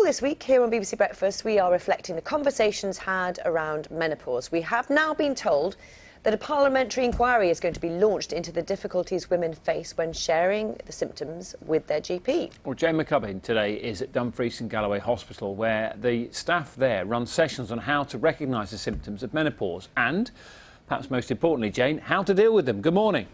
this week here on BBC Breakfast, we are reflecting the conversations had around menopause. We have now been told that a parliamentary inquiry is going to be launched into the difficulties women face when sharing the symptoms with their GP. Well, Jane McCubbin today is at Dumfries and Galloway Hospital, where the staff there run sessions on how to recognise the symptoms of menopause and, perhaps most importantly, Jane, how to deal with them. Good morning.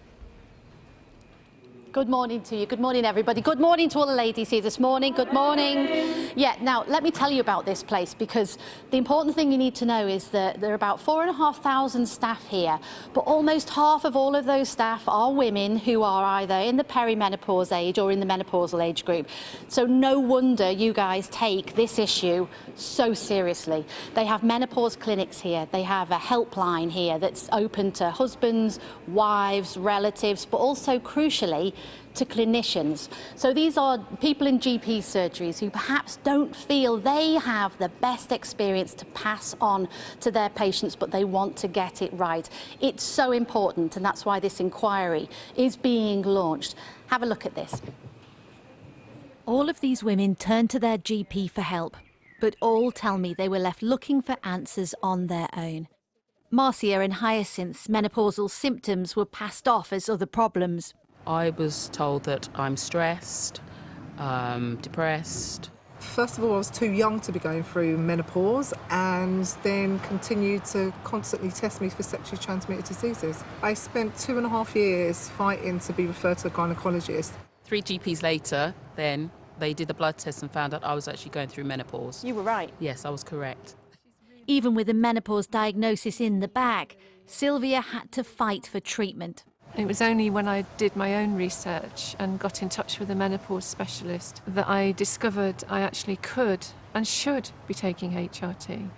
Good morning to you. Good morning, everybody. Good morning to all the ladies here this morning. Good morning. Yeah, now, let me tell you about this place, because the important thing you need to know is that there are about 4,500 staff here, but almost half of all of those staff are women who are either in the perimenopause age or in the menopausal age group. So no wonder you guys take this issue so seriously. They have menopause clinics here. They have a helpline here that's open to husbands, wives, relatives, but also, crucially, to clinicians. So these are people in GP surgeries who perhaps don't feel they have the best experience to pass on to their patients, but they want to get it right. It's so important, and that's why this inquiry is being launched. Have a look at this. All of these women turn to their GP for help, but all tell me they were left looking for answers on their own. Marcia and Hyacinth's menopausal symptoms were passed off as other problems. I was told that I'm stressed, depressed. First of all, I was too young to be going through menopause, and then continued to constantly test me for sexually transmitted diseases. I spent 2.5 years fighting to be referred to a gynaecologist. 3 GPs later, then, they did the blood test and found out I was actually going through menopause. You were right. Yes, I was correct. Even with a menopause diagnosis in the bag, Sylvia had to fight for treatment. It was only when I did my own research and got in touch with a menopause specialist that I discovered I actually could and should be taking HRT.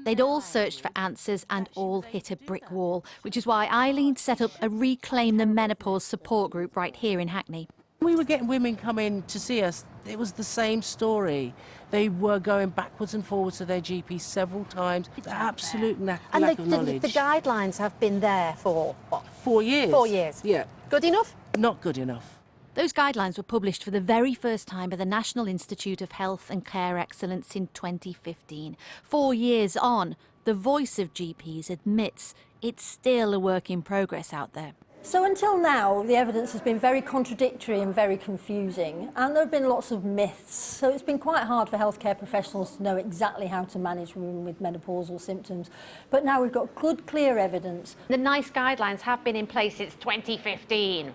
They'd all searched for answers and all hit a brick wall, which is why Eileen set up a Reclaim the Menopause support group right here in Hackney. We were getting women come in to see us. It was the same story. They were going backwards and forwards to their GP several times. The absolute lack of knowledge. The guidelines have been there for, what? 4 years. 4 years. Yeah. Good enough? Not good enough. Those guidelines were published for the very first time by the National Institute of Health and Care Excellence in 2015. 4 years on, the voice of GPs admits it's still a work in progress out there. So until now, the evidence has been very contradictory and very confusing, and there have been lots of myths. So it's been quite hard for healthcare professionals to know exactly how to manage women with menopausal symptoms. But now we've got good, clear evidence. The NICE guidelines have been in place since 2015.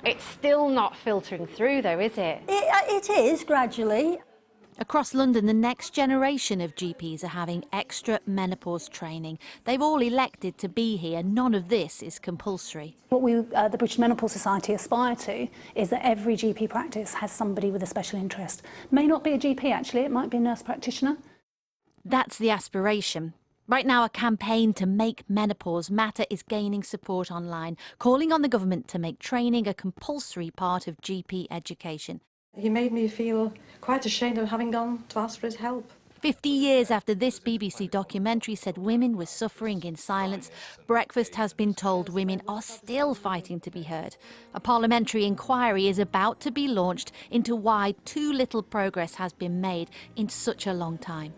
It's still not filtering through, though, is it? It is, gradually. Across London, the next generation of GPs are having extra menopause training. They've all elected to be here. None of this is compulsory. What the British Menopause Society aspire to is that every GP practice has somebody with a special interest. May not be a GP, actually, it might be a nurse practitioner. That's the aspiration. Right now, a campaign to make menopause matter is gaining support online, calling on the government to make training a compulsory part of GP education. He made me feel quite ashamed of having gone to ask for his help. 50 years after this BBC documentary said women were suffering in silence, Breakfast has been told women are still fighting to be heard. A parliamentary inquiry is about to be launched into why too little progress has been made in such a long time.